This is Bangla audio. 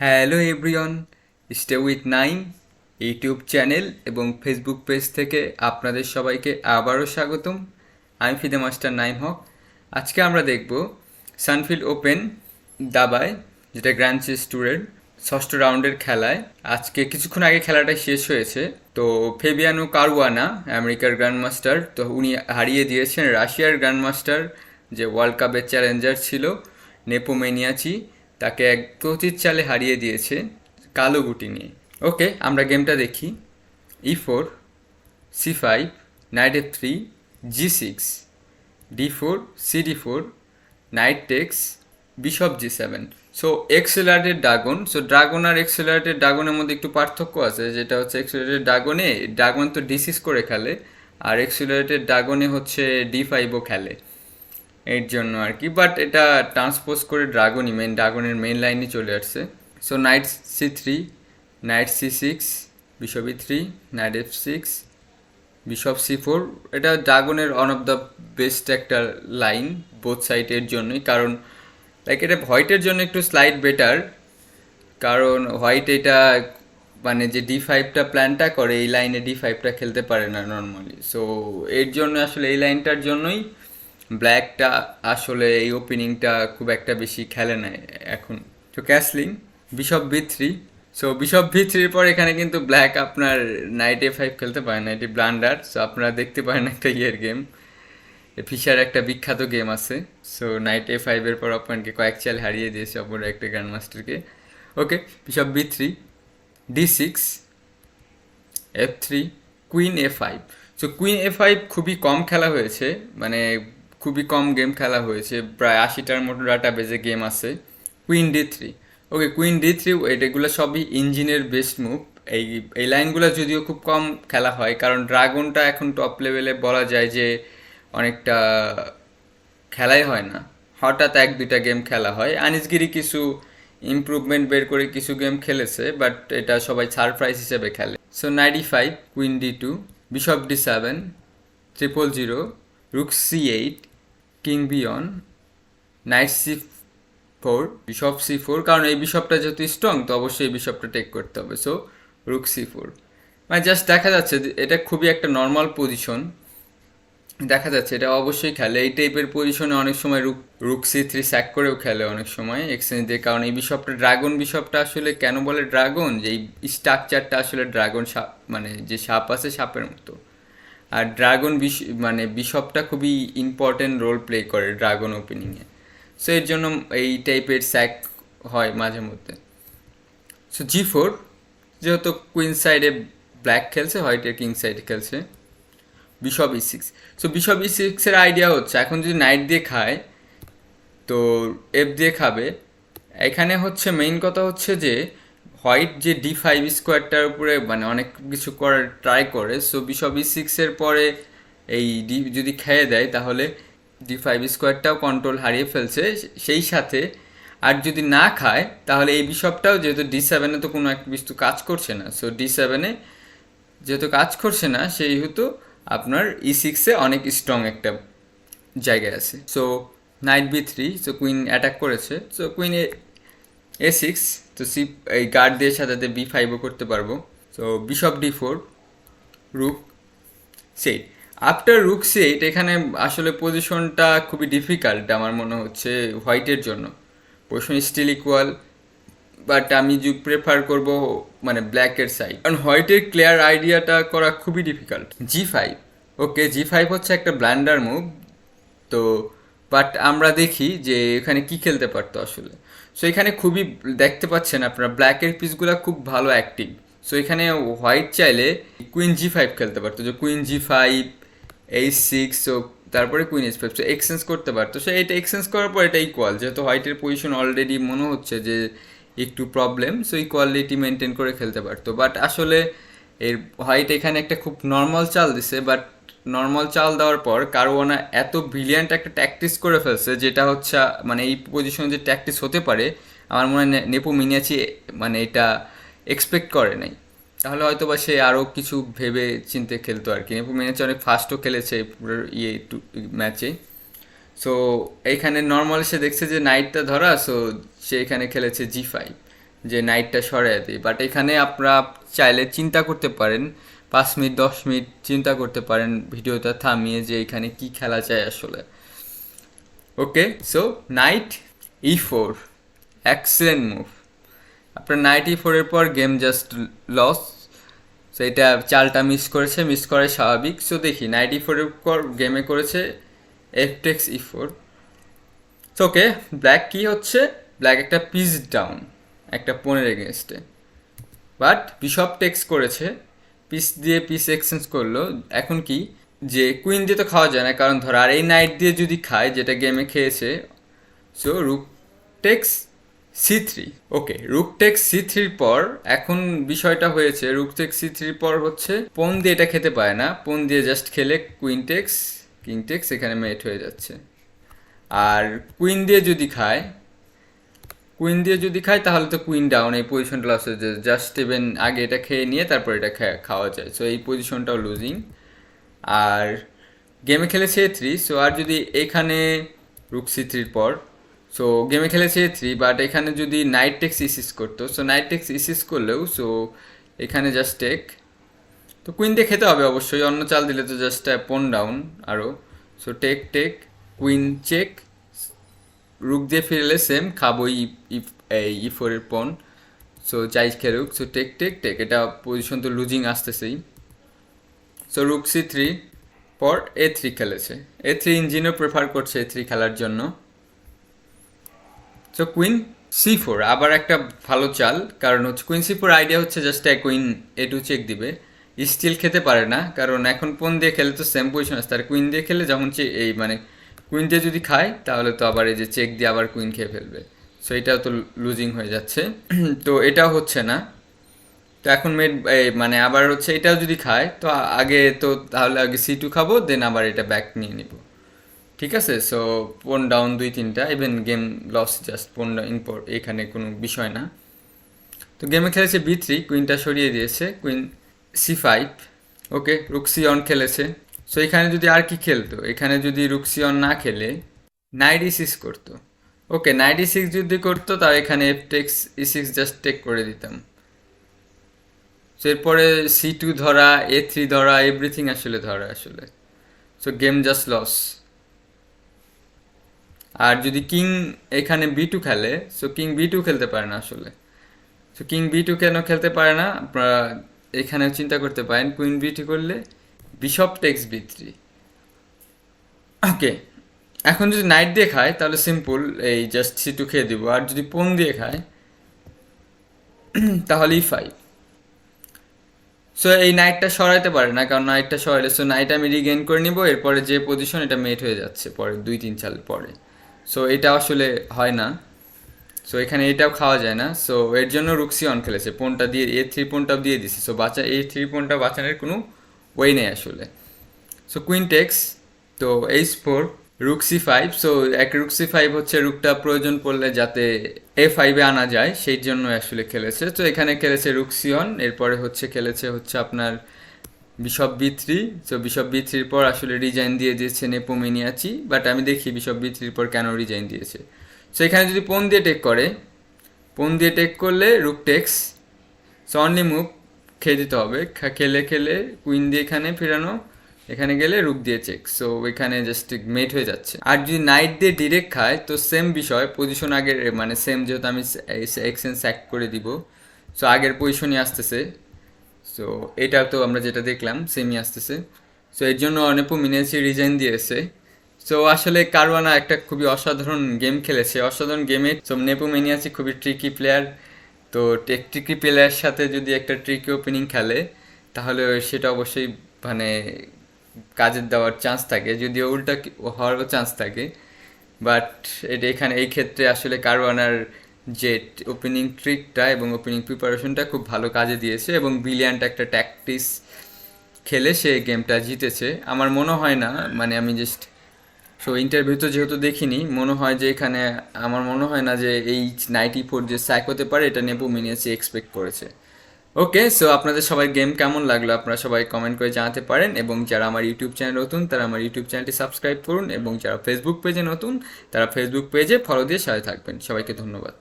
Hello everyone, stay with Naim YouTube channel এবং ফেসবুক পেজ থেকে আপনাদের সবাইকে আবারও স্বাগতম। আমি ফিদে মাস্টার নাইম হক। আজকে আমরা দেখব সানফিল্ড ওপেন দাবায়, যেটা গ্র্যান্ড চেস ট্যুরের ষষ্ঠ রাউন্ডের খেলায়। আজকে কিছুক্ষণ আগে খেলাটা শেষ হয়েছে। তো ফেবিয়ানো কারুয়ানা, আমেরিকার গ্র্যান্ডমাস্টার, তো উনি হারিয়ে দিয়েছেন রাশিয়ার গ্র্যান্ডমাস্টার, যে ওয়ার্ল্ড কাপের চ্যালেঞ্জার ছিল, নেপোমেনিয়াচি। তাকে এক পতিত চালে হারিয়ে দিয়েছে কালো গুটি নিয়ে। ওকে, আমরা গেমটা দেখি। E4, C5, knight F3, G6, D4, CD4, knight takes, bishop G7। So accelerated dragon, so dragon আর এক্সেলারেটেড ড্রাগনের মধ্যে একটু পার্থক্য আছে, যেটা হচ্ছে এক্সেলারেটেড ড্রাগন তো D6 করে খেলে, আর এক্সেলারেটেড ড্রাগনে হচ্ছে D5ও খেলে, এর জন্য আর কি। বাট এটা ট্রান্সপোজ করে ড্রাগনের মেন লাইনে চলে আসছে। So night C3, night C6, bishop E3, night F6, bishop C4। এটা ড্রাগনের ওয়ান অফ দ্য বেস্ট একটা লাইন বোথ সাইডের জন্যই, কারণ লাইক এটা হোয়াইটের জন্য একটু স্লাইড বেটার, কারণ হোয়াইট এটা মানে যে D5টা প্ল্যানটা করে, এই লাইনে D5টা খেলতে পারে না নর্মালি। সো এর জন্য আসলে এই লাইনটার জন্যই ব্ল্যাকটা আসলে এই ওপেনিংটা খুব একটা বেশি খেলে না এখন। তো castling, bishop B3। So bishop B3-র পর এখানে কিন্তু ব্ল্যাক আপনার নাইট A5 খেলতে পারে না, এটি ব্লান্ডার। সো আপনারা দেখতে পারেন একটা গেম, ফিশার একটা বিখ্যাত গেম আছে। সো নাইট A5-এর পর অপোনেন্টকে কয়েক চাল হারিয়ে দিয়েছে অপর একটা গ্র্যান্ডমাস্টারকে। Okay, bishop B3, D6, F3, queen A5। So queen A5 খুবই কম খেলা হয়েছে, মানে খুবই কম গেম খেলা হয়েছে, প্রায় 80টার মতো ডাটাবেজে গেম আছে। Queen D3। ওকে, কুইন D3, এগুলো সবই ইঞ্জিনের বেস্ট মুভ। এই এই লাইনগুলো যদিও খুব কম খেলা হয়, কারণ ড্রাগনটা এখন টপ লেভেলে বলা যায় যে অনেকটা খেলাই হয় না, হঠাৎ এক দুইটা গেম খেলা হয়। আনিসগিরি কিছু ইমপ্রুভমেন্ট বের করে কিছু গেম খেলেছে, বাট এটা সবাই সারপ্রাইজ হিসেবে খেলে। So night E5, queen D2, bishop D7, triple 0, রুক C8, king B1, night C4, bishop C4। কারণ এই বিশপটা যেহেতু স্ট্রং, তো অবশ্যই এই বিশপটা টেক করতে হবে। সো রুক C4, মানে জাস্ট দেখা যাচ্ছে এটা খুবই একটা নর্মাল পজিশন। দেখা যাচ্ছে এটা অবশ্যই খেলে এই টাইপের পজিশনে, অনেক সময় রুক C3 স্যাক করেও খেলে অনেক সময় এক্সচেঞ্জ দিয়ে। কারণ এই বিশপটা বিশপটা আসলে কেন বলে ড্রাগন, যে এই স্ট্রাকচারটা আসলে ড্রাগন সাপ, মানে যে সাপ আছে সাপের মতো। আর মানে বিশপটা খুবই ইম্পর্টেন্ট রোল প্লে করে ড্রাগন ওপেনিংয়ে। সো এর জন্য এই টাইপের স্যাক হয় মাঝে মধ্যে। সো G4, যেহেতু কুইন সাইডে ব্ল্যাক খেলছে, হোয়াইটের কিং সাইডে খেলছে, বিশপ E6। সো বিশপ E6-এর আইডিয়া হচ্ছে এখন যদি নাইট দিয়ে খায় তো এফ দিয়ে খাবে। এখানে হচ্ছে মেইন কথা হচ্ছে যে হোয়াইট যে D5 স্কোয়ারটার উপরে মানে অনেক কিছু করার ট্রাই করে। সো বিশপ E6-এর পরে এই ডি যদি খেয়ে দেয়, তাহলে D5 স্কোয়ারটাও কন্ট্রোল হারিয়ে ফেলছে। সেই সাথে আর যদি না খায়, তাহলে এই বিশপটাও, যেহেতু D7-এ তো কোনো একটা কিছু কাজ করছে না, সো D7-এ যেহেতু কাজ করছে না, সেই হেতু আপনার E6-এ অনেক স্ট্রং একটা জায়গায় আছে। So knight B3, so queen attack করেছে। সো কুইন A6, তো এই গার্ড দিয়ে সাথে B5ও করতে পারবো। So bishop D4, rook C8। After rook C8 এখানে আসলে পজিশনটা খুবই ডিফিকাল্ট আমার মনে হচ্ছে হোয়াইটের জন্য। পজিশন স্টিল ইকুয়াল, বাট আমি প্রেফার করব মানে ব্ল্যাকের সাইড, কারণ হোয়াইটের ক্লিয়ার আইডিয়াটা করা খুবই ডিফিকাল্ট। G5, ওকে, G5 হচ্ছে একটা ব্ল্যান্ডার মুভ। তো বাট আমরা দেখি যে এখানে কি খেলতে পারতো আসলে। সো এখানে খুবই দেখতে পাচ্ছেন আপনারা ব্ল্যাকের পিসগুলো খুব ভালো অ্যাক্টিভ। সো এখানে হোয়াইট চাইলে কুইন G5 খেলতে পারতো, যে কুইন G5, H6, সো তারপরে কুইন H5, সো এক্সচেঞ্জ করতে পারতো। সো এটা এক্সচেঞ্জ করার পর এটা ইকুয়াল, যেহেতু হোয়াইটের পজিশন অলরেডি মনে হচ্ছে যে একটু প্রবলেম, সো ইকুয়ালিটি মেনটেন করে খেলতে পারতো। বাট আসলে এর হোয়াইট এখানে একটা খুব নর্মাল চাল দিছে, বাট নর্মাল চাল দেওয়ার পর কারোয়ানা এত ব্রিলিয়ান্ট একটা ট্যাকটিস করে ফেলছে, যেটা হচ্ছে মানে এই পজিশনে যে ট্যাকটিস হতে পারে, আমার মনে হয় নেপোমিনিয়াচি মানে এটা এক্সপেক্ট করে নাই। তাহলে হয়তো বা সে আরও কিছু ভেবে চিনতে খেলতো আর কি। নেপোমিনিয়াচি অনেক ফাস্টও খেলেছে পুরো ম্যাচে। সো এইখানে নর্মাল সে দেখছে যে নাইটটা ধরা, সো সে এখানে খেলেছে G5। যে নাইটটা সরাই দিই, বাট এখানে আপনারা চাইলে চিন্তা করতে পারেন 5 মিনিট 10 মিনিট চিন্তা করতে পারেন ভিডিওটা থামিয়ে যে এখানে কি খেলা চাই আসলে। Okay, so knight E4, excellent move. আপনার নাইট E4-এর পর গেম জাস্ট লস। সো এটা চালটা মিস করে স্বাভাবিক। সো দেখি নাইট E4-এর পর গেমে করেছে F takes E4। So okay, black কি হচ্ছে, ব্ল্যাক একটা পিস ডাউন একটা পনের এগেনস্টে, বাট বিশপ টেক্স করেছে, পিস দিয়ে পিস এক্সচেঞ্জ করলো। এখন কি যে কুইন দিয়ে তো খাওয়া যায় না, কারণ ধর আর এই নাইট দিয়ে যদি খায় যেটা গেমে খেয়েছে, সো রুক টেক্স C3। ওকে, রুক টেক্স C3-র পর এখন বিষয়টা হয়েছে, রুক টেক্স C3-র পর হচ্ছে পন দিয়ে এটা খেতে পারে না, পন দিয়ে জাস্ট খেলে কুইন টেক্স কিং টেক্স, এখানে মেট হয়ে যাচ্ছে। আর কুইন দিয়ে যদি খায়, তাহলে তো কুইন ডাউন, এই পজিশনটা লস হয়ে যায়। জাস্ট ইভেন আগে এটা খেয়ে নিয়ে তারপর এটা খাওয়া যায়, সো এই পজিশনটাও লুজিং। আর গেমে খেলেছে A3, সো আর যদি এখানে রুক C3-র পর, সো গেমে খেলেছে A3, বাট এখানে যদি নাইট টেক্স ইসিস করতো, সো নাইট টেক্স ইসিস করলেও সো এখানে জাস্ট টেক, তো কুইন দিয়ে খেতে হবে অবশ্যই, অন্য চাল দিলে তো জাস্ট পন ডাউন আরও। So take take, queen check, rook দিয়ে ফিরলে সেম খাবো E4-এর পন। সো যাই খেলুক, সো টেক টেক টেক, এটা পজিশন তো লুজিং আসতেছেই। সো রুক C3 পর A3 খেলেছে, A3 ইঞ্জিনও প্রেফার করছে A3 খেলার জন্য। সো কুইন C4 আবার একটা ভালো চাল, কারণ হচ্ছে কুইন C4 আইডিয়া হচ্ছে জাস্ট কুইন A2 চেক দিবে, স্টিল খেতে পারে না, কারণ এখন পন দিয়ে খেলে তো সেম পজিশন আসছে, আর কুইন দিয়ে খেলে যখন এই মানে কুইন দিয়ে যদি খায় তাহলে তো আবার এই যে চেক দিয়ে আবার কুইন খেয়ে ফেলবে, সো এটাও তো লুজিং হয়ে যাচ্ছে। তো এটাও হচ্ছে না, তো এখন মানে আবার হচ্ছে এটাও যদি খায় তো আগে তো তাহলে আগে C2 খাবো, দেন আবার এটা ব্যাক নিয়ে নিব। ঠিক আছে, সো পোন ডাউন 2-3টা, even game loss, just pawn down এখানে কোনো বিষয় না। তো গেমে খেলেছে B3, কুইনটা সরিয়ে দিয়েছে, কুইন C5। ওকে, রুকসি অন খেলেছে। সো এখানে যদি আর কি খেলতো, এখানে যদি রুকসি অন না খেলে নাইট E6 করতো। ওকে, নাইট E6 যদি করতো তাও এখানে F takes E6 just take করে দিতাম। সো এরপরে C2 ধরা, A3 ধরা, এভরিথিং আসলে ধরা আসলে। So game just loss. আর যদি কিং এখানে B2 খেলে, সো কিং B2 খেলতে পারে না আসলে। সো কিং B2 কেন খেলতে পারে না আপনারা এখানে চিন্তা করতে পারেন, কুইন B2 করলে বিশপ টেক্স B3। ওকে, এখন যদি নাইট দিয়ে খায় তাহলে সিম্পল এই জাস্ট C2 খেয়ে দিব, আর যদি পোন দিয়ে খায় তাহলে E5। সো এই নাইটটা সরাইতে পারে না, কারণ নাইটটা সরাইলে সো নাইট আমি রিগেইন করে নিব, এরপরে যে পজিশন এটা মেট হয়ে যাচ্ছে পরে 2-3 চাল পরে। সো এটা আসলে হয় না, সো এখানে এটাও খাওয়া যায় না, সো এর জন্য রুকসি অন খেলেছে, পোনটা দিয়ে A3 পোনটাও দিয়ে দিছে, সো A3 পোনটা বাঁচানোর কোনো ওয়ে নেই আসলে। সো কুইন টেক্স, তো H4, রুক C5। সো রুক C5 হচ্ছে রুকটা প্রয়োজন পড়লে যাতে A5-এ আনা যায় সেই জন্য আসলে খেলেছে। তো এখানে খেলেছে রুক C1, এরপরে খেলেছে আপনার বিশপ B3। সো বিশপ B3-র পর আসলে রিজাইন দিয়ে দিয়েছে নেপোমিনিয়াচি, বাট আমি দেখি বিশপ B3-র পর কেন রিজাইন দিয়েছে। সো এখানে যদি পোন দিয়ে টেক করে, পোন দিয়ে টেক করলে রুক টেক্স, সো অনলি মুভ খেয়ে দিতে হবে, খেলে কুইন দিয়ে এখানে ফেরানো, এখানে গেলে রুক দিয়ে চেক, সো এখানে জাস্ট মেট হয়ে যাচ্ছে। আর যদি নাইট দিয়ে ডিরেক্ট খায় তো সেম বিষয়, পজিশন আগের মানে সেম, যেহেতু আমি এক্সচেঞ্জ স্যাক করে দিব, সো আগের পজিশনই আসতেছে। সো এটা তো আমরা যেটা দেখলাম সেমই আসতেছে, সো এর জন্য নেপোমিনিয়াচি রিজাইন দিয়েছে। সো আসলে কারওয়ানা একটা খুবই অসাধারণ গেম খেলেছে, অসাধারণ গেমে। সো নেপোমিনিয়াচি খুবই ট্রিকি প্লেয়ার, তো ট্রিকি প্লেয়ারের সাথে যদি একটা ট্রিকি ওপেনিং খেলে তাহলে সেটা অবশ্যই মানে কাজের দেওয়ার চান্স থাকে, যদিও উল্টা হওয়ারও চান্স থাকে, বাট এটা এখানে এই ক্ষেত্রে আসলে কারওয়ানার যে ওপেনিং ট্রিকটা এবং ওপেনিং প্রিপারেশনটা খুব ভালো কাজে দিয়েছে, এবং ব্রিলিয়ান্ট একটা ট্যাকটিস খেলে সে গেমটা জিতেছে। আমার মনে হয় না, মানে আমি জাস্ট সো ইন্টারভিউ তো যেহেতু দেখিনি, মনে হয় যে এখানে আমার মনে হয় না যে এই E4 যে স্যাক হতে পারে এটা নেপোমিনিয়াচি এক্সপেক্ট করেছে। ওকে, সো আপনাদের সবাই গেম কেমন লাগলো আপনারা সবাই কমেন্ট করে জানাতে পারেন, এবং যারা আমার ইউটিউব চ্যানেল নতুন তারা আমার ইউটিউব চ্যানেলটি সাবস্ক্রাইব করুন, এবং যারা ফেসবুক পেজে নতুন তারা ফেসবুক পেজে ফলো দিয়ে সাথে থাকবেন। সবাইকে ধন্যবাদ।